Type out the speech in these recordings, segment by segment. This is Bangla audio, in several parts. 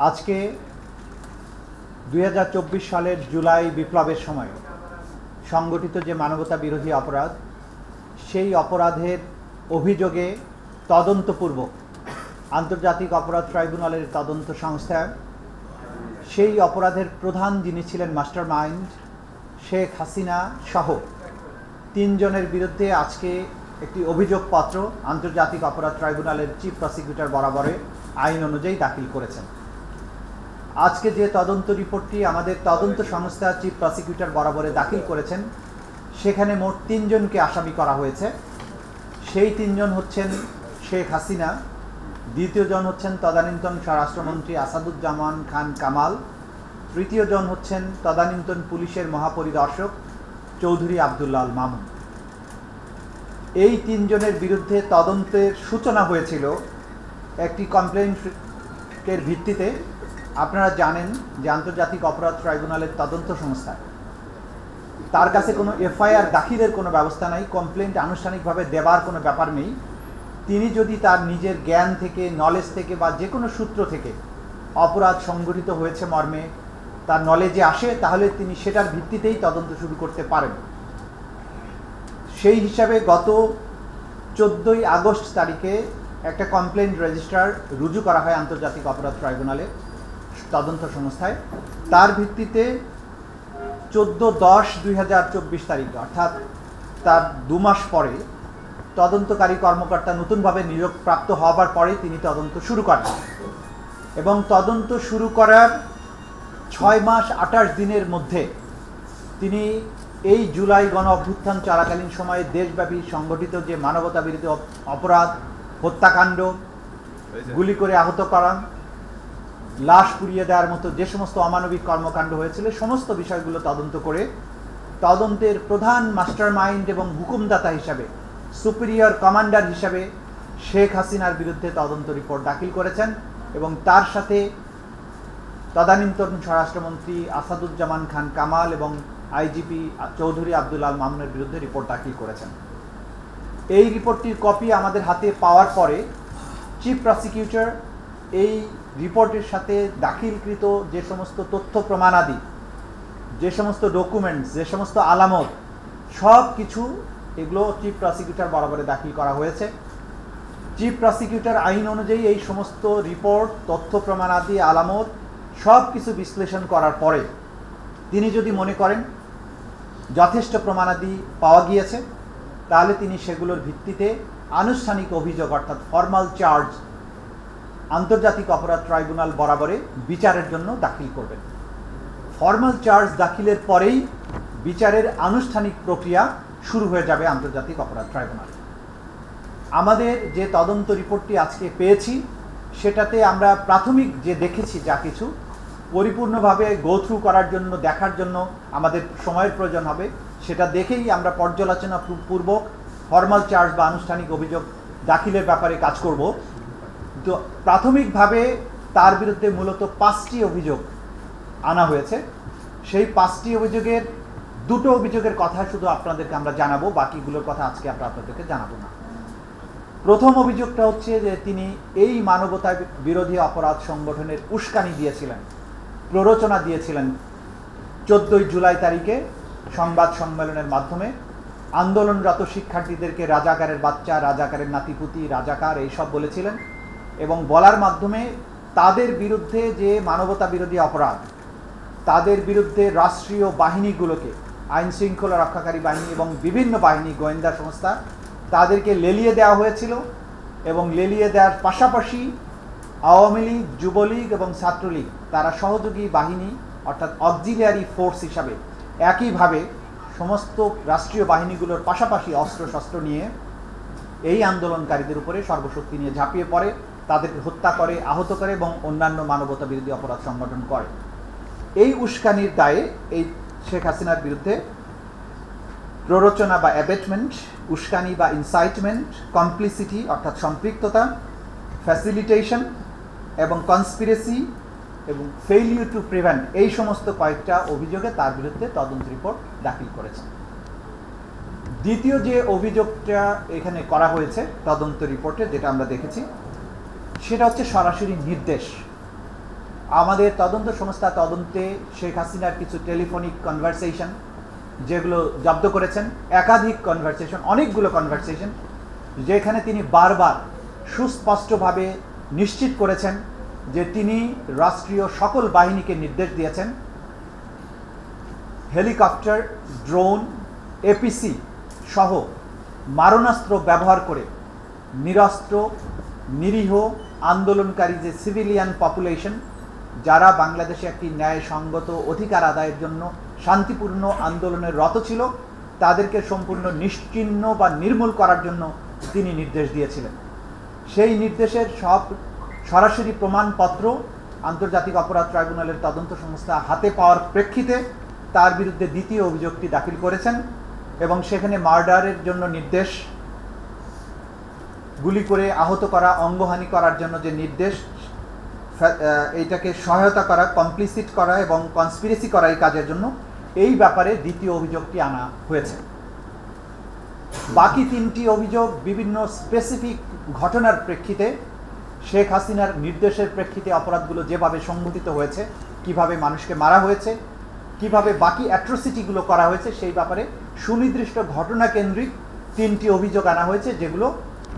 আজকে 2024 সালের জুলাই বিপ্লবের সময় সংগঠিত যে মানবতা বিরোধী অপরাধ, সেই অপরাধের অভিযোগে তদন্তপূর্বক আন্তর্জাতিক অপরাধ ট্রাইব্যুনালের তদন্ত সংস্থা সেই অপরাধের প্রধান যিনি ছিলেন মাস্টার মাইন্ড শেখ হাসিনা সহ 3 জনের বিরুদ্ধে আজকে একটি অভিযোগপত্র আন্তর্জাতিক অপরাধ ট্রাইব্যুনালের চিফ প্রসিকিউটর বরাবরে আইন অনুযায়ী দাখিল করেছেন। আজকে যে তদন্ত রিপোর্টটি আমাদের তদন্ত সংস্থা চিফ প্রসিকিউটর বরাবরে দাখিল করেছেন, সেখানে মোট 3 জনকে আসামি করা হয়েছে। সেই 3 জন হচ্ছেন শেখ হাসিনা, দ্বিতীয় জন হচ্ছেন তদানীন্তন স্বরাষ্ট্রমন্ত্রী আসাদুজ্জামান খান কামাল, তৃতীয় জন হচ্ছেন তদানীন্তন পুলিশের মহাপরিদর্শক চৌধুরী আবদুল্লাহ আল মামুন। এই 3 জনের বিরুদ্ধে তদন্তের সূচনা হয়েছিল একটি কমপ্লেন্টের ভিত্তিতে। আপনারা জানেন যে আন্তর্জাতিক অপরাধ ট্রাইব্যুনালের তদন্ত সংস্থা, তার কাছে কোনো এফআইআর দাখিলের কোনো ব্যবস্থা নাই, কমপ্লেন্ট আনুষ্ঠানিকভাবে দেবার কোনো ব্যাপার নেই। তিনি যদি তার নিজের জ্ঞান থেকে, নলেজ থেকে বা যে কোনো সূত্র থেকে অপরাধ সংগঠিত হয়েছে মর্মে তার নলেজে আসে, তাহলে তিনি সেটার ভিত্তিতেই তদন্ত শুরু করতে পারেন। সেই হিসাবে গত 14ই আগস্ট তারিখে একটা কমপ্লেন্ট রেজিস্টার রুজু করা হয় আন্তর্জাতিক অপরাধ ট্রাইব্যুনালে তদন্ত সংস্থায়। তার ভিত্তিতে 14/10/2024 তারিখে, অর্থাৎ তার 2 মাস পরে তদন্তকারী কর্মকর্তা নতুনভাবে নিয়োগপ্রাপ্ত হওয়ার পরে তিনি তদন্ত শুরু করেন এবং তদন্ত শুরু করার 6 মাস 28 দিনের মধ্যে তিনি এই জুলাই গণ অভ্যুত্থান চলাকালীন সময়ে দেশব্যাপী সংগঠিত যে মানবতা বিরোধী অপরাধ, হত্যাকাণ্ড, গুলি করে আহত করা, লাশ পুড়িয়ে দেওয়ার মতো যে সমস্ত অমানবিক কর্মকাণ্ড হয়েছিল, সমস্ত বিষয়গুলো তদন্ত করে তদন্তের প্রধান মাস্টার মাইন্ড এবং হুকুমদাতা হিসাবে, সুপিরিয়র কমান্ডার হিসাবে শেখ হাসিনার বিরুদ্ধে তদন্ত রিপোর্ট দাখিল করেছেন এবং তার সাথে তদানীন্তন স্বরাষ্ট্রমন্ত্রী আসাদুজ্জামান খান কামাল এবং আইজিপি চৌধুরী আবদুল্লাহ আল মামুনের বিরুদ্ধে রিপোর্ট দাখিল করেছেন। এই রিপোর্টটির কপি আমাদের হাতে পাওয়ার পরে চিফ প্রসিকিউটর এই রিপোর্টের সাথে দাখিলকৃত যে সমস্ত তথ্য প্রমাণাদি, যে সমস্ত ডকুমেন্টস, যে সমস্ত আলামত, সব কিছু এগুলো চিফ প্রসিকিউটর বরাবরে দাখিল করা হয়েছে। চিফ প্রসিকিউটর আইন অনুযায়ী এই সমস্ত রিপোর্ট, তথ্য প্রমাণাদি, আলামত সব কিছু বিশ্লেষণ করার পরে তিনি যদি মনে করেন যথেষ্ট প্রমাণাদি পাওয়া গিয়েছে, তাহলে তিনি সেগুলোর ভিত্তিতে আনুষ্ঠানিক অভিযোগ অর্থাৎ ফর্মাল চার্জ আন্তর্জাতিক অপরাধ ট্রাইব্যুনাল বরাবরে বিচারের জন্য দাখিল করবেন। ফর্মাল চার্জ দাখিলের পরেই বিচারের আনুষ্ঠানিক প্রক্রিয়া শুরু হয়ে যাবে আন্তর্জাতিক অপরাধ ট্রাইব্যুনালে। আমাদের যে তদন্ত রিপোর্টটি আজকে পেয়েছি, সেটাতে আমরা প্রাথমিক যে দেখেছি যা কিছু, পরিপূর্ণভাবে গো থ্রু করার জন্য, দেখার জন্য আমাদের সময়ের প্রয়োজন হবে। সেটা দেখেই আমরা পর্যালোচনা পূর্বক ফর্মাল চার্জ বা আনুষ্ঠানিক অভিযোগ দাখিলের ব্যাপারে কাজ করব। তো প্রাথমিকভাবে তার বিরুদ্ধে মূলত 5টি অভিযোগ আনা হয়েছে। সেই 5টি অভিযোগের 2টো অভিযোগের কথা শুধু আপনাদেরকে আমরা জানাবো, বাকিগুলোর কথা আজকে আমরা আপনাদেরকে জানাবো না। প্রথম অভিযোগটা হচ্ছে যে তিনি এই মানবতা বিরোধী অপরাধ সংগঠনের উস্কানি দিয়েছিলেন, প্ররোচনা দিয়েছিলেন 14ই জুলাই তারিখে সংবাদ সম্মেলনের মাধ্যমে আন্দোলনরত শিক্ষার্থীদেরকে রাজাকারের বাচ্চা, রাজাকারের নাতিপুতি, রাজাকার এইসব বলেছিলেন এবং বলার মাধ্যমে তাদের বিরুদ্ধে যে মানবতা বিরোধী অপরাধ, তাদের বিরুদ্ধে রাষ্ট্রীয় বাহিনীগুলোকে, আইন শৃঙ্খলা রক্ষাকারী বাহিনী এবং বিভিন্ন বাহিনী, গোয়েন্দা সংস্থা, তাদেরকে লেলিয়ে দেওয়া হয়েছিল এবং লেলিয়ে দেওয়ার পাশাপাশি আওয়ামী লীগ, যুবলীগ এবং ছাত্রলীগ তারা সহযোগী বাহিনী অর্থাৎ অক্সিলিয়ারি ফোর্স হিসাবে একইভাবে সমস্ত রাষ্ট্রীয় বাহিনীগুলোর পাশাপাশি অস্ত্রশস্ত্র নিয়ে এই আন্দোলনকারীদের উপরে সর্বশক্তি নিয়ে ঝাঁপিয়ে পড়ে, তাদেরকে হত্যা করে, আহত করে এবং অন্যান্য মানবতা বিরোধী অপরাধ সংগঠন করে। এই উস্কানির দায়ে এই শেখ হাসিনার বিরুদ্ধে প্ররোচনা বা অ্যাবেটমেন্ট, উস্কানি বা ইনসাইটমেন্ট, কমপ্লিসিটি অর্থাৎ সম্পৃক্ততা, ফ্যাসিলিটেশন এবং কনস্পিরেসি এবং ফেইলিউর টু প্রিভেন্ট, এই সমস্ত কয়েকটা অভিযোগে তার বিরুদ্ধে তদন্ত রিপোর্ট দাখিল করেছেন। দ্বিতীয় যে অভিযোগটা এখানে করা হয়েছে তদন্ত রিপোর্টে, যেটা আমরা দেখেছি, সেটা হচ্ছে সরাসরি নির্দেশ। আমাদের তদন্ত সংস্থা তদন্তে শেখ হাসিনার কিছু টেলিফোনিক কনভারসেশন যেগুলো জব্দ করেছেন, একাধিক কনভারসেশন, অনেকগুলো কনভারসেশন, যেখানে তিনি বারবার সুস্পষ্টভাবে নিশ্চিত করেছেন যে তিনি রাষ্ট্রীয় সকল বাহিনীকে নির্দেশ দিয়েছেন হেলিকপ্টার, ড্রোন, এপিসি সহ মারণাস্ত্র ব্যবহার করে নিরস্ত্র নিরীহ আন্দোলনকারী যে সিভিলিয়ান পপুলেশন, যারা বাংলাদেশে একটি ন্যায়সঙ্গত অধিকার আদায়ের জন্য শান্তিপূর্ণ আন্দোলনের রত ছিল, তাদেরকে সম্পূর্ণ নিশ্চিহ্ন বা নির্মূল করার জন্য তিনি নির্দেশ দিয়েছিলেন। সেই নির্দেশের সব সরাসরি প্রমাণপত্র আন্তর্জাতিক অপরাধ ট্রাইব্যুনালের তদন্ত সংস্থা হাতে পাওয়ার প্রেক্ষিতে তার বিরুদ্ধে দ্বিতীয় অভিযোগটি দাখিল করেছেন এবং সেখানে মার্ডারের জন্য নির্দেশ, গুলি করে আহত করা, অঙ্গহানি করার জন্য যে নির্দেশ, এইটাকে সহায়তা করা, কমপ্লিসিট করা এবং কনস্পিরেসি করা এই কাজের জন্য, এই ব্যাপারে দ্বিতীয় অভিযোগটি আনা হয়েছে। বাকি তিনটি অভিযোগ বিভিন্ন স্পেসিফিক ঘটনার প্রেক্ষিতে, শেখ হাসিনার নির্দেশের প্রেক্ষিতে অপরাধগুলো যেভাবে সংঘটিত হয়েছে, কিভাবে মানুষকে মারা হয়েছে, কিভাবে বাকি অ্যাট্রোসিটিগুলো করা হয়েছে, সেই ব্যাপারে সুনির্দিষ্ট ঘটনা কেন্দ্রিক তিনটি অভিযোগ আনা হয়েছে, যেগুলো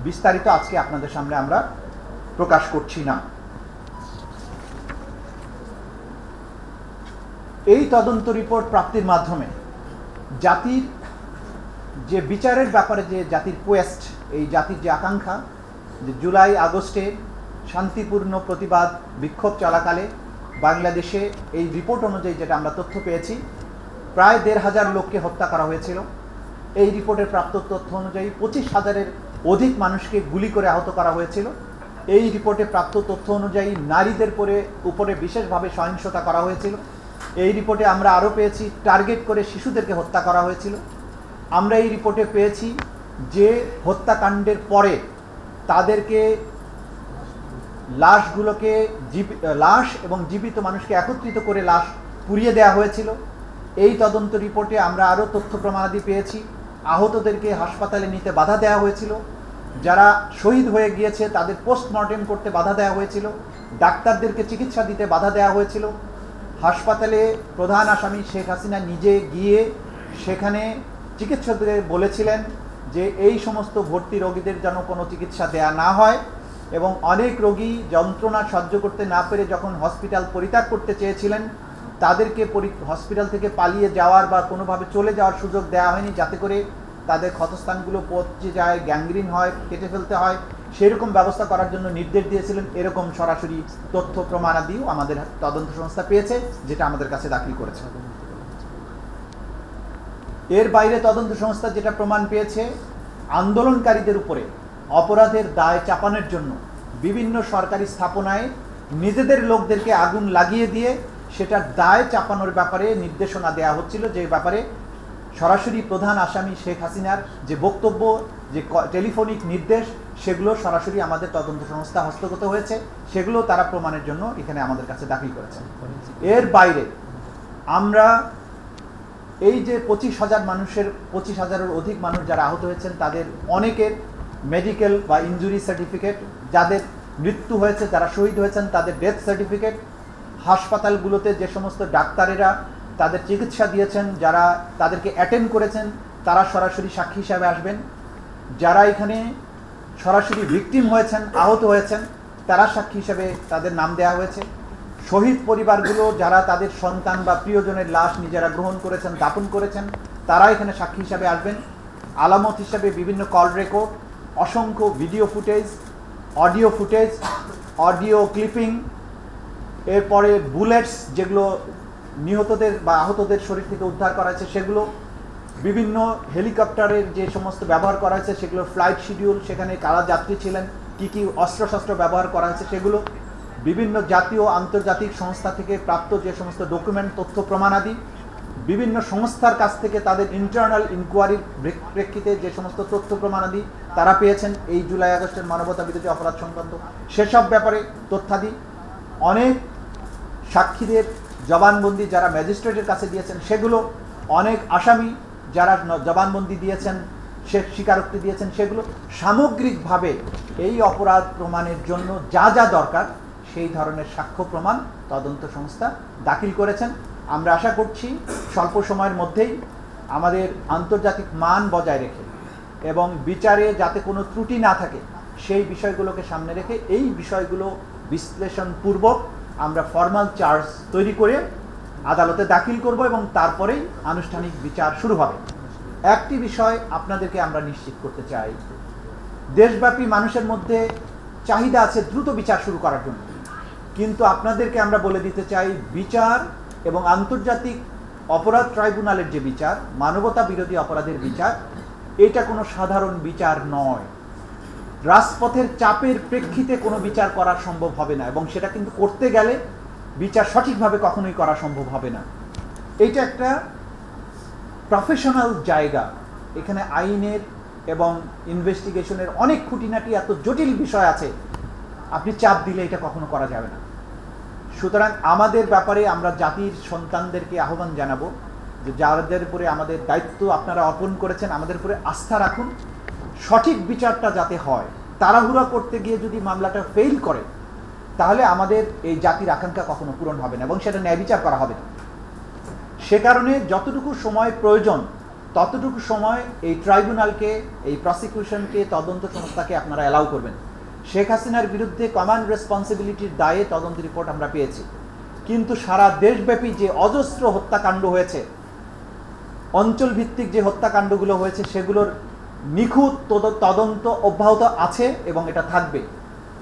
বিস্তারিত আজকে আপনাদের সামনে আমরা প্রকাশ করছি না। এই তদন্ত রিপোর্ট প্রাপ্তির মাধ্যমে জাতির যে বিচারের ব্যাপারে যে জাতির কোয়েস্ট, এই জাতির যে আকাঙ্ক্ষা, যে জুলাই আগস্টে শান্তিপূর্ণ প্রতিবাদ বিক্ষোভ চলাকালে বাংলাদেশে এই রিপোর্ট অনুযায়ী যেটা আমরা তথ্য পেয়েছি, প্রায় ১৫০০ লোককে হত্যা করা হয়েছিল। এই রিপোর্টের প্রাপ্ত তথ্য অনুযায়ী ২৫,০০০-এর অধিক মানুষকে গুলি করে আহত করা হয়েছিল। এই রিপোর্টে প্রাপ্ত তথ্য অনুযায়ী নারীদের উপরে বিশেষভাবে সহিংসতা করা হয়েছিল। এই রিপোর্টে আমরা আরও পেয়েছি টার্গেট করে শিশুদেরকে হত্যা করা হয়েছিল। আমরা এই রিপোর্টে পেয়েছি যে হত্যাকাণ্ডের পরে তাদেরকে লাশগুলোকে লাশ এবং জীবিত মানুষকে একত্রিত করে লাশ পুড়িয়ে দেওয়া হয়েছিল। এই তদন্ত রিপোর্টে আমরা আরও তথ্য প্রমাণাদি পেয়েছি। আহতদেরকে হাসপাতালে নিতে বাধা দেওয়া হয়েছিল, যারা শহীদ হয়ে গিয়েছে তাদের পোস্টমর্টেম করতে বাধা দেওয়া হয়েছিল, ডাক্তারদেরকে চিকিৎসা দিতে বাধা দেওয়া হয়েছিল। হাসপাতালে প্রধান আসামি শেখ হাসিনা নিজে গিয়ে সেখানে চিকিৎসকদের বলেছিলেন যে এই সমস্ত ভর্তি রোগীদের যেন কোনো চিকিৎসা দেয়া না হয়, এবং অনেক রোগী যন্ত্রণা সহ্য করতে না পেরে যখন হসপিটাল পরিত্যাগ করতে চেয়েছিলেন, তাদেরকে হসপিটাল থেকে পালিয়ে যাওয়ার বা কোনোভাবে চলে যাওয়ার সুযোগ দেওয়া হয়নি, যাতে করে তাদের ক্ষতস্থানগুলো পচে যায়, গ্যাংগ্রিন হয়, কেটে ফেলতে হয়, সেরকম ব্যবস্থা করার জন্য নির্দেশ দিয়েছিলেন। এরকম সরাসরি তথ্য প্রমাণাদিও আমাদের তদন্ত সংস্থা পেয়েছে, যেটা আমাদের কাছে দাখিল করেছে। এর বাইরে তদন্ত সংস্থা যেটা প্রমাণ পেয়েছে, আন্দোলনকারীদের উপরে অপরাধের দায় চাপানোর জন্য বিভিন্ন সরকারি স্থাপনায় নিজেদের লোকদেরকে আগুন লাগিয়ে দিয়ে সেটার দায় চাপানোর ব্যাপারে নির্দেশনা দেওয়া হচ্ছিল, যে ব্যাপারে সরাসরি প্রধান আসামি শেখ হাসিনার যে বক্তব্য, যে টেলিফোনিক নির্দেশ, সেগুলো সরাসরি আমাদের তদন্ত সংস্থা হস্তগত হয়েছে। সেগুলো তারা প্রমাণের জন্য এখানে আমাদের কাছে দাখিল করেছেন। এর বাইরে আমরা এই যে ২৫,০০০ মানুষের ২৫,০০০-এর অধিক মানুষ যারা আহত হয়েছেন, তাদের অনেকের মেডিকেল বা ইনজুরি সার্টিফিকেট, যাদের মৃত্যু হয়েছে, যারা শহীদ হয়েছেন তাদের ডেথ সার্টিফিকেট, হাসপাতালগুলোতে যে সমস্ত ডাক্তারেরা তাদের চিকিৎসা দিয়েছেন, যারা তাদেরকে অ্যাটেন্ড করেছেন, তারা সরাসরি সাক্ষী হিসাবে আসবেন। যারা এখানে সরাসরি ভিকটিম হয়েছেন, আহত হয়েছেন, তারা সাক্ষী হিসাবে তাদের নাম দেওয়া হয়েছে। শহীদ পরিবারগুলো যারা তাদের সন্তান বা প্রিয়জনের লাশ নিজেরা গ্রহণ করেছেন, দাপন করেছেন, তারা এখানে সাক্ষী হিসাবে আসবেন। আলামত হিসাবে বিভিন্ন কল রেকর্ড, অসংখ্য video footage, audio footage, audio clipping, এরপরে বুলেটস যেগুলো নিহতদের বা আহতদের শরীর থেকে উদ্ধার করা হয়েছে সেগুলো, বিভিন্ন হেলিকপ্টারের যে সমস্ত ব্যবহার করা হয়েছে সেগুলোর ফ্লাইট শিডিউল, সেখানে কারা যাত্রী ছিলেন, কি কি অস্ত্রশস্ত্র ব্যবহার করা হয়েছে সেগুলো, বিভিন্ন জাতীয় আন্তর্জাতিক সংস্থা থেকে প্রাপ্ত যে সমস্ত ডকুমেন্ট, তথ্য প্রমাণাদি, বিভিন্ন সংস্থার কাছ থেকে তাদের ইন্টারনাল ইনকোয়ারির প্রেক্ষিতে যে সমস্ত তথ্য প্রমাণাদি তারা পেয়েছেন এই জুলাই আগস্টের মানবতা বিরোধী অপরাধ সংক্রান্ত, সেসব ব্যাপারে তথ্যাদি, অনেক সাক্ষীদের জবানবন্দি যারা ম্যাজিস্ট্রেটের কাছে দিয়েছেন সেগুলো, অনেক আসামি যারা জবানবন্দি দিয়েছেন, সে স্বীকারোক্তি দিয়েছেন, সেগুলো সামগ্রিকভাবে এই অপরাধ প্রমাণের জন্য যা যা দরকার সেই ধরনের সাক্ষ্য প্রমাণ তদন্ত সংস্থা দাখিল করেছেন। আমরা আশা করছি স্বল্প সময়ের মধ্যেই আমাদের আন্তর্জাতিক মান বজায় রেখে এবং বিচারে যাতে কোনো ত্রুটি না থাকে সেই বিষয়গুলোকে সামনে রেখে এই বিষয়গুলো বিশ্লেষণপূর্বক আমরা ফর্মাল চার্জ তৈরি করে আদালতে দাখিল করব এবং তারপরেই আনুষ্ঠানিক বিচার শুরু হবে। একটি বিষয় আপনাদেরকে আমরা নিশ্চিত করতে চাই, দেশব্যাপী মানুষের মধ্যে চাহিদা আছে দ্রুত বিচার শুরু করার জন্য, কিন্তু আপনাদেরকে আমরা বলে দিতে চাই বিচার এবং আন্তর্জাতিক অপরাধ ট্রাইব্যুনালের যে বিচার, মানবতা বিরোধী অপরাধের বিচার, এটা কোনো সাধারণ বিচার নয়। রাজপথের চাপের প্রেক্ষিতে কোনো বিচার করা সম্ভব হবে না এবং সেটা কিন্তু করতে গেলে বিচার সঠিকভাবে কখনোই করা সম্ভব হবে না। এইটা একটা প্রফেশনাল জায়গা, এখানে আইনের এবং ইনভেস্টিগেশনের অনেক খুঁটিনাটি এত জটিল বিষয় আছে, আপনি চাপ দিলে এটা কখনো করা যাবে না। সুতরাং আমাদের ব্যাপারে আমরা জাতির সন্তানদেরকে আহ্বান জানাবো যে যাদের উপরে আমাদের দায়িত্ব আপনারা অর্পণ করেছেন, আমাদের উপরে আস্থা রাখুন, সঠিক বিচারটা যাতে হয়। তাড়াহুড়া করতে গিয়ে যদি মামলাটা ফেল করে তাহলে আমাদের এই জাতির আকাঙ্ক্ষা কখনো পূরণ হবে না এবং সেটা ন্যায় বিচার করা হবে না। সে কারণে যতটুকু সময় প্রয়োজন ততটুকু সময় এই ট্রাইব্যুনালকে, এই প্রসিকিউশনকে, তদন্ত সংস্থাকে আপনারা অ্যালাউ করবেন। শেখ হাসিনার বিরুদ্ধে কমান্ড রেসপন্সিবিলিটির দায়ে তদন্ত রিপোর্ট আমরা পেয়েছি, কিন্তু সারা দেশব্যাপী যে অজস্র হত্যাকাণ্ড হয়েছে, অঞ্চলভিত্তিক যে হত্যাকাণ্ডগুলো হয়েছে, সেগুলোর নিখুঁত তদন্ত অব্যাহত আছে এবং এটা থাকবে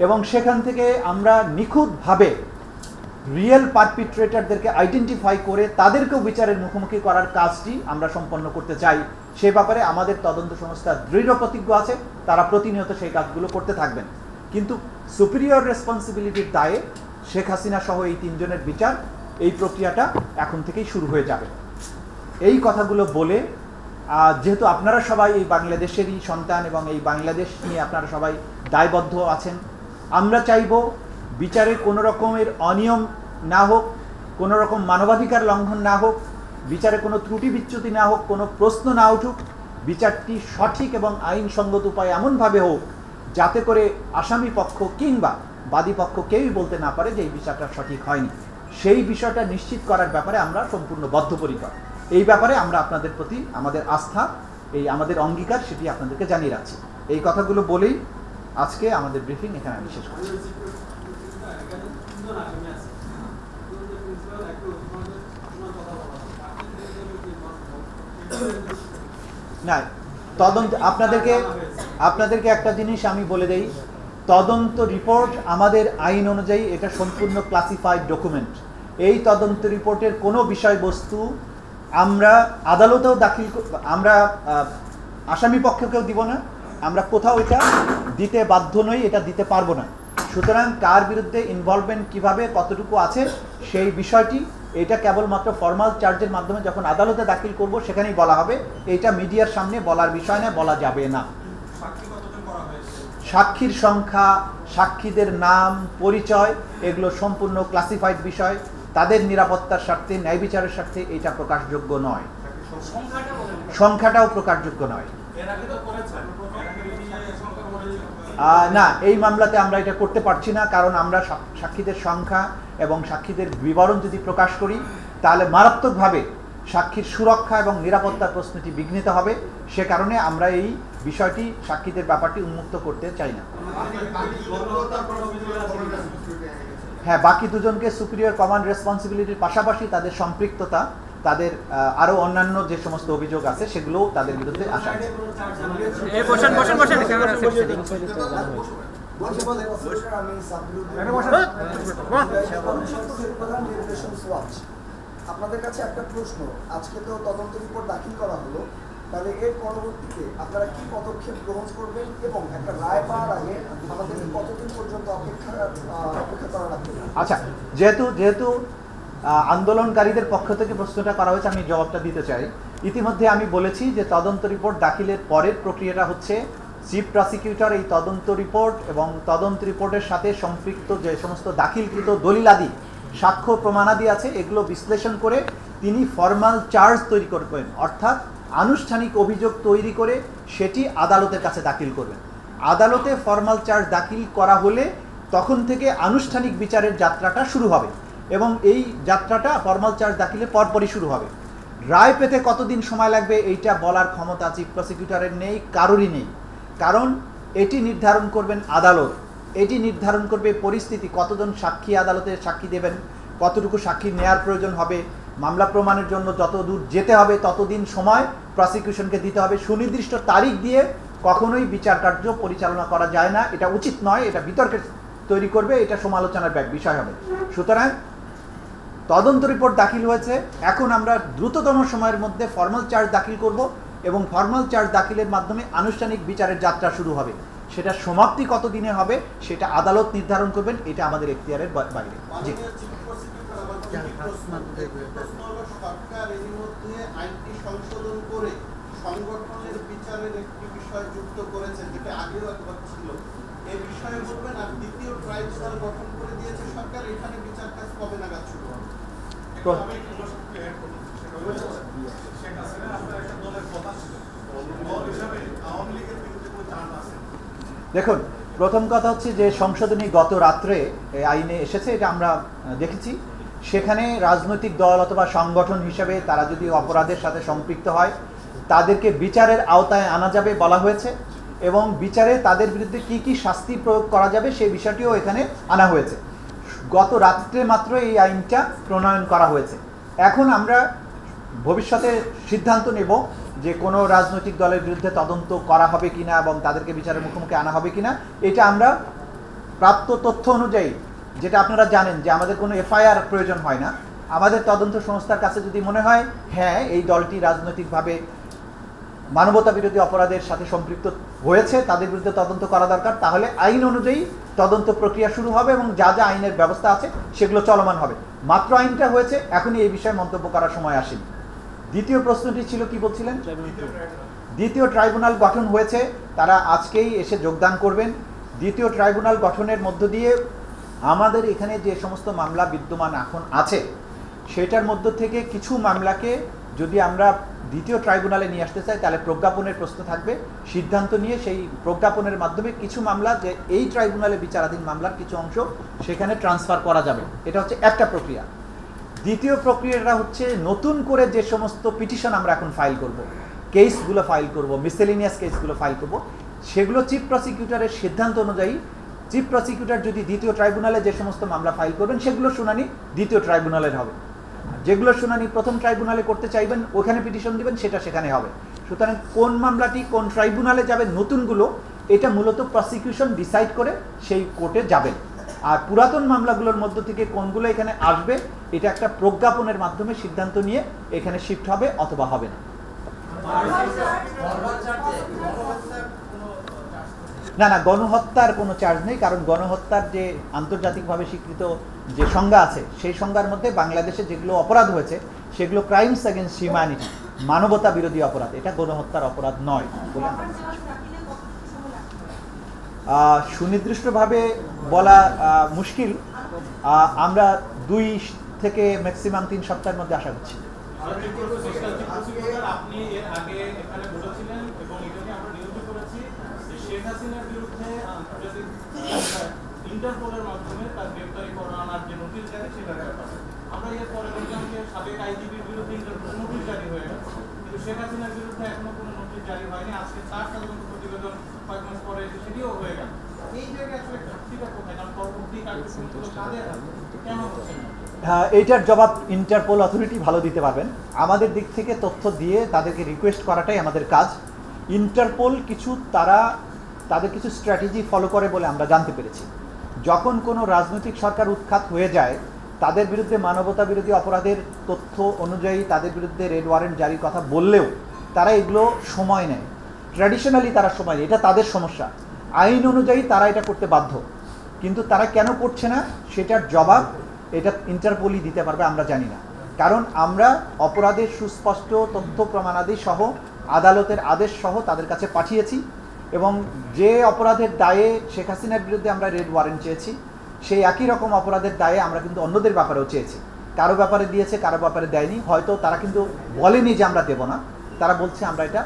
এবং সেখান থেকে আমরা নিখুঁতভাবে রিয়েল পারপিট্রেটরদেরকে আইডেন্টিফাই করে তাদেরকেও বিচারের মুখোমুখি করার কাজটি আমরা সম্পন্ন করতে চাই। সে ব্যাপারে আমাদের তদন্ত সংস্থা দৃঢ় প্রতিজ্ঞ আছে, তারা প্রতিনিয়ত সেই কাজগুলো করতে থাকবেন। কিন্তু সুপিরিয়র রেসপন্সিবিলিটির দায়ে শেখ হাসিনা সহ এই তিনজনের বিচার, এই প্রক্রিয়াটা এখন থেকেই শুরু হয়ে যাবে। এই কথাগুলো বলে, যেহেতু আপনারা সবাই এই বাংলাদেশেরই সন্তান এবং এই বাংলাদেশ নিয়ে আপনারা সবাই দায়বদ্ধ আছেন, আমরা চাইব বিচারে কোনো রকমের অনিয়ম না হোক, কোনো রকম মানবাধিকার লঙ্ঘন না হোক, বিচারে কোনো ত্রুটি বিচ্যুতি না হোক, কোনো প্রশ্ন না উঠুক। বিচারটি সঠিক এবং আইনসঙ্গত উপায়ে এমনভাবে হোক যাতে করে আসামি পক্ষ কিংবা বাদী পক্ষ কেউই বলতে না পারে যে এই বিচারটা সঠিক হয়নি। সেই বিষয়টা নিশ্চিত করার ব্যাপারে আমরা সম্পূর্ণ বদ্ধপরিকর। এই ব্যাপারে আমরা আপনাদের প্রতি আমাদের আস্থা, এই আমাদের অঙ্গীকার, সেটি আপনাদেরকে জানিয়ে রাখছি। এই কথাগুলো বলেই আজকে আমাদের ব্রিফিং এখানে আমি শেষ করছি। না, তদন্ত আপনাদেরকে একটা জিনিস আমি বলে দেই, তদন্ত রিপোর্ট আমাদের আইন অনুযায়ী এটা সম্পূর্ণ ক্লাসিফাইড ডকুমেন্ট। এই তদন্ত রিপোর্টের কোনো বিষয়বস্তু আমরা আদালতেও আমরা আসামি পক্ষকেও দিব না, আমরা কোথাও এটা দিতে বাধ্য নই, এটা দিতে পারবো না। সুতরাং কার বিরুদ্ধে ইনভলভমেন্ট কিভাবে কতটুকু আছে সেই বিষয়টি এটা কেবলমাত্র ফর্মাল চার্জের মাধ্যমে যখন আদালতে দাখিল করব সেখানেই বলা হবে। এটা মিডিয়ার সামনে বলার বিষয় না, বলা যাবে না। সাক্ষীর সংখ্যা, সাক্ষীদের নাম, পরিচয়, এগুলো সম্পূর্ণ ক্লাসিফাইড বিষয়। তাদের নিরাপত্তার স্বার্থে, ন্যায় বিচারের স্বার্থে এটা প্রকাশযোগ্য নয়। সংখ্যাটাও প্রকাশযোগ্য নয়। না, এই মামলাতে আমরা এটা করতে পারছি না, কারণ আমরা সাক্ষীদের সংখ্যা এবং সাক্ষীদের বিবরণ যদি প্রকাশ করি তাহলে মারাত্মকভাবে সাক্ষীর সুরক্ষা এবং নিরাপত্তার প্রশ্নটি বিঘ্নিত হবে। সে কারণে আমরা এই বিষয়টি, সাক্ষীদের ব্যাপারটি উন্মুক্ত করতে চাই না। হ্যাঁ, বাকি দুজনকে সুপিরিয়র কমান্ড রেসপন্সিবিলিটির পাশাপাশি তাদের সম্পৃক্ততা, তাদের আরো অন্যান্য যে সমস্ত অভিযোগ আছে সেগুলো তাদের বিরুদ্ধে আসা আছে। আপনাদের কাছে একটা প্রশ্ন, আজকে তো তদন্ত রিপোর্ট দাখিল করা হলো, তাহলে এর পরবর্তীতে আপনারা কি পদক্ষেপ গ্রহণ করবেন এবং একটা রায় পাওয়ার আগে আমাদের কতদিন পর্যন্ত অপেক্ষা করা লাগবে? আচ্ছা, যেহেতু আন্দোলনকারীদের পক্ষ থেকে প্রশ্নটা করা হয়েছে, আমি জবাবটা দিতে চাই। ইতিমধ্যে আমি বলেছি যে তদন্ত রিপোর্ট দাখিলের পরের প্রক্রিয়াটা হচ্ছে চিফ প্রসিকিউটর এই তদন্ত রিপোর্ট এবং তদন্ত রিপোর্টের সাথে সম্পৃক্ত যে সমস্ত দাখিলকৃত দলিলাদি, সাক্ষ্য প্রমাণাদি আছে, এগুলো বিশ্লেষণ করে তিনি ফর্মাল চার্জ তৈরি করবেন, অর্থাৎ আনুষ্ঠানিক অভিযোগ তৈরি করে সেটি আদালতের কাছে দাখিল করবেন। আদালতে ফর্মাল চার্জ দাখিল করা হলে তখন থেকে আনুষ্ঠানিক বিচারের যাত্রাটা শুরু হবে এবং এই যাত্রাটা ফর্মাল চার্জ দাখিলের পরপরই শুরু হবে। রায় পেতে কতদিন সময় লাগবে এইটা বলার ক্ষমতা চিফ প্রসিকিউটরের নেই, কারোরই নেই। কারণ এটি নির্ধারণ করবেন আদালত, এটি নির্ধারণ করবে পরিস্থিতি, কতজন সাক্ষী আদালতে সাক্ষী দেবেন, কতটুকু সাক্ষী নেয়ার প্রয়োজন হবে, মামলা প্রমাণের জন্য যত দূর যেতে হবে ততদিন সময় প্রসিকিউশনকে দিতে হবে। সুনির্দিষ্ট তারিখ দিয়ে কখনোই বিচার কার্য পরিচালনা করা যায় না, এটা উচিত নয়, এটা বিতর্কের তৈরি করবে, এটা সমালোচনার বিষয় হবে। সুতরাং তদন্ত রিপোর্ট দাখিল হয়েছে, এখন আমরা দ্রুততম সময়ের মধ্যে ফর্মাল চার্জ দাখিল করব এবং ফর্মাল চার্জ দাখিলের মাধ্যমে আনুষ্ঠানিক বিচারের যাত্রা শুরু হবে। সেটা সমাপ্তি কত দিনে হবে সেটা আদালত নির্ধারণ করবেন, এটা আমাদের এখতিয়ারের বাইরে। জি, সরকার এর মধ্যে আইনটি সংশোধন করে সংগঠনের বিচারের একটি বিষয় যুক্ত করেছে, যেটা আগেও একবার ছিল, এই বিষয়ে বলবেন। আর দ্বিতীয় ট্রাইব্যুনাল গঠন করে দিয়েছে সরকার, এখানে বিচার কাজ কবে নাগাদ শুরু হবে? দেখুন, প্রথম কথা হচ্ছে যে সংশোধনী গত রাত্রে আইনে এসেছে, এটা আমরা দেখেছি। সেখানে রাজনৈতিক দল অথবা সংগঠন হিসেবে তারা যদি অপরাধের সাথে সম্পৃক্ত হয় তাদেরকে বিচারের আওতায় আনা যাবে বলা হয়েছে এবং বিচারে তাদের বিরুদ্ধে কি কি শাস্তি প্রয়োগ করা যাবে সেই বিষয়টিও এখানে আনা হয়েছে। গত রাত্রে মাত্র এই আইনটা প্রণয়ন করা হয়েছে। এখন আমরা ভবিষ্যতে সিদ্ধান্ত নেব যে কোনো রাজনৈতিক দলের বিরুদ্ধে তদন্ত করা হবে কিনা এবং তাদেরকে বিচারের মুখোমুখি আনা হবে কিনা। এটা আমরা প্রাপ্ত তথ্য অনুযায়ী, যেটা আপনারা জানেন যে আমাদের কোনো এফআইআর প্রয়োজন হয় না, আমাদের তদন্ত সংস্থার কাছে যদি মনে হয় হ্যাঁ এই দলটি রাজনৈতিকভাবে মানবতা বিরোধী অপরাধের সাথে সম্পৃক্ত হয়েছে, তাদের বিরুদ্ধে তদন্ত করা দরকার, তাহলে আইন অনুযায়ী তদন্ত প্রক্রিয়া শুরু হবে এবং যা যা আইনের ব্যবস্থা আছে সেগুলো চলমান হবে। মাত্র আইনটা হয়েছে, এখনই এই বিষয়ে মন্তব্য করার সময় আসেনি। দ্বিতীয় প্রশ্নটি ছিল কি বলছিলেন? দ্বিতীয় ট্রাইব্যুনাল গঠন হয়েছে, তারা আজকেই এসে যোগদান করবেন। দ্বিতীয় ট্রাইব্যুনাল গঠনের মধ্য দিয়ে আমাদের এখানে যে সমস্ত মামলা বিদ্যমান এখন আছে সেটার মধ্য থেকে কিছু মামলাকে যদি আমরা দ্বিতীয় ট্রাইব্যুনালে নিয়ে আসতে চাই তাহলে প্রজ্ঞাপনের প্রশ্ন থাকবে। সিদ্ধান্ত নিয়ে সেই প্রজ্ঞাপনের মাধ্যমে কিছু মামলা যে এই ট্রাইব্যুনালে বিচারাধীন মামলার কিছু অংশ সেখানে ট্রান্সফার করা যাবে। এটা হচ্ছে একটা প্রক্রিয়া। দ্বিতীয় প্রক্রিয়াটা হচ্ছে নতুন করে যে সমস্ত পিটিশন আমরা এখন ফাইল করব, কেসগুলো ফাইল করব, মিসেলিনিয়াস কেসগুলো ফাইল করব, সেগুলো চিফ প্রসিকিউটরের সিদ্ধান্ত অনুযায়ী চিফ প্রসিকিউটর যদি দ্বিতীয় ট্রাইব্যুনালে যে সমস্ত মামলা ফাইল করবেন সেগুলো শুনানি দ্বিতীয় ট্রাইব্যুনালের হবে। যেগুলো শুনানি প্রথম ট্রাইব্যুনালে করতে চাইবেন ওখানে পিটিশন দিবেন, সেটা সেখানে হবে। সুতরাং কোন মামলাটি কোন ট্রাইব্যুনালে যাবে নতুনগুলো, এটা মূলত প্রসিকিউশন ডিসাইড করে সেই কোর্টে যাবেন। আর পুরাতন মামলাগুলোর মধ্য থেকে কোনগুলো এখানে আসবে এটা একটা প্রজ্ঞাপনের মাধ্যমে সিদ্ধান্ত নিয়ে এখানে শিফট হবে অথবা হবে না। না না, গণহত্যার কোনো চার্জ নেই, কারণ গণহত্যার যে আন্তর্জাতিকভাবে স্বীকৃত যে সংজ্ঞা আছে সেই সংজ্ঞার মধ্যে বাংলাদেশে যেগুলো অপরাধ হয়েছে সেগুলো ক্রাইমস এগেনস্ট হিউম্যানিটি, মানবতা বিরোধী অপরাধ, এটা গণহত্যার অপরাধ নয়। সুনির্দিষ্টভাবে বলা মুশকিল, আমরা 2 থেকে ম্যাক্সিমাম 3 সপ্তাহের মধ্যে আশা করছি। আপনি এর আগে এখানে বলেছিলেন এবং এটাকে আমরা নিউজ করেছি যে শেখ হাসিনার বিরুদ্ধে আন্তর্জাতিক ইন্টারপোলের মাধ্যমে তার গ্রেফতারি করানোর যে নোটিশ জারি সেটার ব্যাপারে আমরা এর পরে দেখলাম যে সাবেক আইজিপির বিরুদ্ধে ইন্টারপোল নোটিশ জারি হয়ে গেছে, কিন্তু শেখ হাসিনার বিরুদ্ধে এখনো কোনো নোটিশ জারি হয়নি। আজকে 4 তদন্ত প্রতিবেদন কয়েক মাস পরে সেটিও হয়ে গেল। এই জায়গায় আসলে ঘাটতিটা কোথায়? কারণ পরবর্তী কার্যক্রমগুলো কাদের কেন হচ্ছে না? এইটার জবাব ইন্টারপোল অথরিটি ভালো দিতে পারবেন। আমাদের দিক থেকে তথ্য দিয়ে তাদেরকে রিকোয়েস্ট করাটাই আমাদের কাজ। ইন্টারপোল তাদের কিছু স্ট্র্যাটেজি ফলো করে বলে আমরা জানতে পেরেছি। যখন কোনো রাজনৈতিক সরকার উৎখাত হয়ে যায় তাদের বিরুদ্ধে মানবতা বিরোধী অপরাধের তথ্য অনুযায়ী তাদের বিরুদ্ধে রেড ওয়ারেন্ট জারির কথা বললেও তারা এগুলো সময় নেয়। ট্র্যাডিশনালি তারা সময় নেয়, এটা তাদের সমস্যা। আইন অনুযায়ী তারা এটা করতে বাধ্য, কিন্তু তারা কেন করছে না সেটার জবাব এটা ইন্টারপোলই দিতে পারবে, আমরা জানি না। কারণ আমরা অপরাধের সুস্পষ্ট তথ্য প্রমাণাদি সহ আদালতের আদেশ সহ তাদের কাছে পাঠিয়েছি এবং যে অপরাধের দায়ে শেখ হাসিনার বিরুদ্ধে আমরা রেড ওয়ারেন্ট চেয়েছি সেই একই রকম অপরাধের দায়ে আমরা কিন্তু অন্যদের ব্যাপারেও চেয়েছি। কারো ব্যাপারে দিয়েছে, কারো ব্যাপারে দেয়নি। হয়তো তারা কিন্তু বলেনি যে আমরা দেব না, তারা বলছে আমরা এটা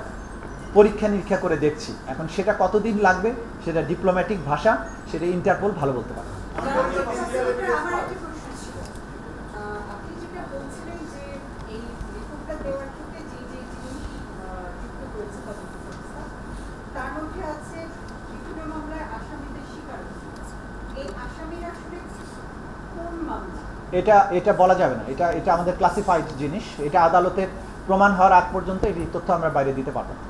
পরীক্ষা নিরীক্ষা করে দেখছি। এখন সেটা কতদিন লাগবে সেটা ডিপ্লোম্যাটিক ভাষা, সেটা ইন্টারপোল ভালো বলতে পারে। আমার একটা প্রশ্ন ছিল, আপনি যেটা বলছিলেন যে এই রিপোর্টটা দেওয়ার ক্ষেত্রে যে যে জিনিস যুক্ত করেছে তদন্ত সংস্থা, তার মধ্যে আছে বিভিন্ন মামলায় আসামিদের স্বীকারোক্তি। এই আসামিরা আসলে কোন মামলা? এটা বলা যাবে না, এটা আমাদের ক্লাসিফাইড জিনিস, এটা আদালতের প্রমাণ হওয়ার আগ পর্যন্ত এই তথ্য আমরা বাইরে দিতে পারবো না।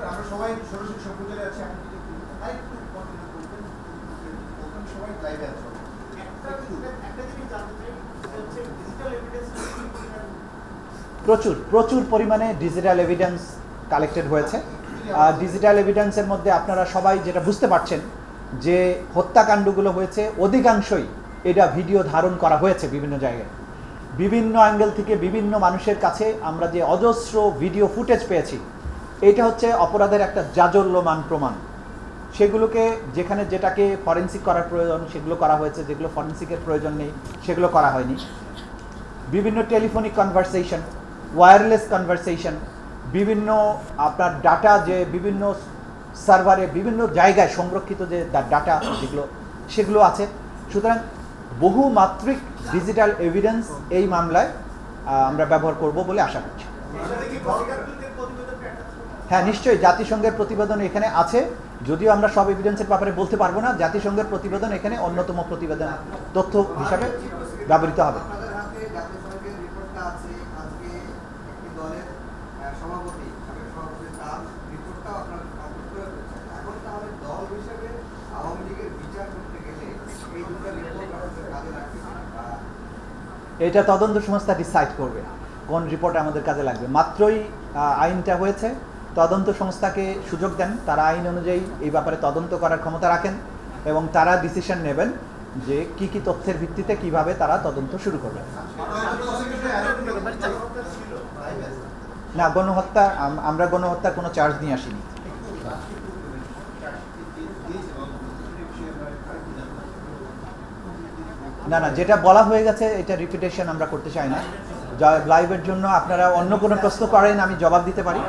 আমরা সবাই সরাসরি সম্প্রচারে আছি, আপনি যদি একটু কন্টিনিউ করবেন, ওখানে সবাই লাইভে আছে। একটা জিনিস জানতে চাই, হচ্ছে ডিজিটাল এভিডেন্স প্রচুর পরিমাণে ডিজিটাল এভিডেন্স কালেক্টেড হয়েছে। ডিজিটাল এভিডেন্সের মধ্যে আপনারা সবাই যেটা বুঝতে পারছেন যে হত্যাকাণ্ডগুলো হয়েছে অধিকাংশই এটা ভিডিও ধারণ করা হয়েছে বিভিন্ন জায়গায়, বিভিন্ন অ্যাঙ্গেল থেকে বিভিন্ন মানুষের কাছে আমরা যে অজস্র ভিডিও ফুটেজ পেয়েছি, এটা হচ্ছে অপরাধের একটা জাজল্যমান প্রমাণ। সেগুলোকে যেখানে যেটাকে ফরেন্সিক করার প্রয়োজন সেগুলো করা হয়েছে, যেগুলো ফরেন্সিকের প্রয়োজন নেই সেগুলো করা হয়নি। বিভিন্ন টেলিফোনিক কনভারসেশন, ওয়্যারলেস কনভারসেশন, বিভিন্ন আপনার ডাটা যে বিভিন্ন সার্ভারে বিভিন্ন জায়গায় সংরক্ষিত যে ডাটা যেগুলো সেগুলো আছে। সুতরাং বহুমাত্রিক ডিজিটাল এভিডেন্স এই মামলায় আমরা ব্যবহার করব বলে আশা করছি। হ্যাঁ, নিশ্চয়ই জাতিসংঘের প্রতিবেদন এখানে আছে, যদিও আমরা সব এভিডেন্সের ব্যাপারে বলতে পারবো না। জাতিসংঘের প্রতিবেদন এখানে অন্যতম প্রতিবেদন তথ্য হিসাবে ব্যবহৃত হবে। আপনাদের হাতে জাতিসংঘের রিপোর্টটা আছে, আজকে একটি দলের সভাপতি তার রিপোর্টটাও আপনার আপলোড করে দিয়েছেন। এখন তাহলে দল হিসেবে আওয়ামী লীগের বিচার করতে গেলে এই দুটো রিপোর্ট আমাদের কাজে লাগবে। এটা তদন্ত সংস্থা ডিসাইড করবে কোন রিপোর্ট আমাদের কাজে লাগবে। মাত্রই আইনটা হয়েছে, তদন্ত সংস্থাকে সুযোগ দেন, তারা আইন অনুযায়ী এই ব্যাপারে তদন্ত করার ক্ষমতা রাখেন এবং তারা ডিসিশন নেবেন যে কি কি তথ্যের ভিত্তিতে কিভাবে তারা তদন্ত শুরু করবেন। না, গণহত্যা আমরা গণহত্যার কোনো চার্জ নিয়ে আসিনি। না, যেটা বলা হয়ে গেছে এটা রিপিটেশন আমরা করতে চাই না। লাইভের জন্য আপনারা অন্য কোনো প্রশ্ন করেন, আমি জবাব দিতে পারি।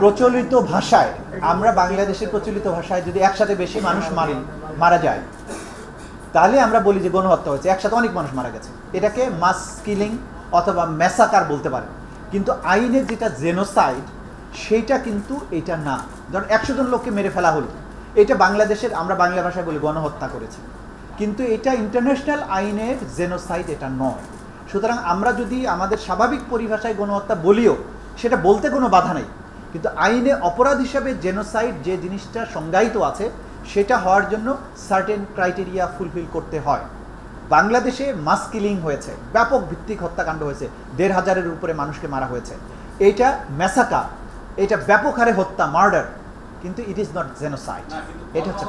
প্রচলিত ভাষায় আমরা বাংলাদেশের প্রচলিত ভাষায় যদি একসাথে বেশি মানুষ মারা যায় তাহলে আমরা বলি যে গণহত্যা হয়েছে, একসাথে অনেক মানুষ মারা গেছে, এটাকে মাস কিলিং অথবা ম্যাসাকার বলতে পারে। কিন্তু আইনের যেটা জেনোসাইড সেইটা কিন্তু এটা না। ধরুন 100 জন লোককে মেরে ফেলা হলো, এটা বাংলাদেশের আমরা বাংলা ভাষায় বলি গণহত্যা করেছে, কিন্তু এটা ইন্টারন্যাশনাল আইনের জেনোসাইড এটা নয়। সুতরাং আমরা যদি আমাদের স্বাভাবিক পরিভাষায় গণহত্যা বলিও সেটা বলতে কোনো বাধা নেই, কিন্তু আইনে অপরাধ হিসাবে জেনোসাইড যে জিনিসটা সংজ্ঞায়িত আছে সেটা হওয়ার জন্য সার্টেন ক্রাইটেরিয়া ফুলফিল করতে হয়। বাংলাদেশে মাস কিলিং হয়েছে, ব্যাপক ভিত্তিক হত্যাকাণ্ড হয়েছে, 1,500-এর উপরে মানুষকে মারা হয়েছে, এইটা ম্যাসাকার, এটা ব্যাপক হারে হত্যা, মার্ডার, কিন্তু ইট ইজ নট জেনোসাইড। এটা হচ্ছে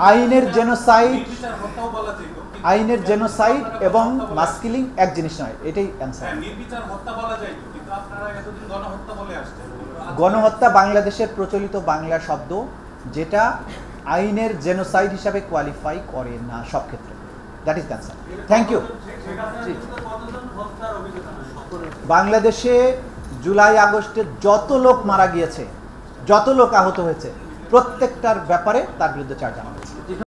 আইনের জেনোসাইড, আইনের জেনোসাইড এবং মাস কিলিং এক জিনিস নয়, এটাই অ্যান্সার। গণহত্যা বাংলাদেশের প্রচলিত বাংলা শব্দ যেটা আইনের জেনোসাইড হিসাবে কোয়ালিফাই করে না সব ক্ষেত্রে। That is answer. Thank you. বাংলাদেশে জুলাই আগস্টে যত লোক মারা গিয়েছে, যত লোক আহত হয়েছে, প্রত্যেকটার ব্যাপারে তার বিরুদ্ধে চার্জ আনা হয়েছে।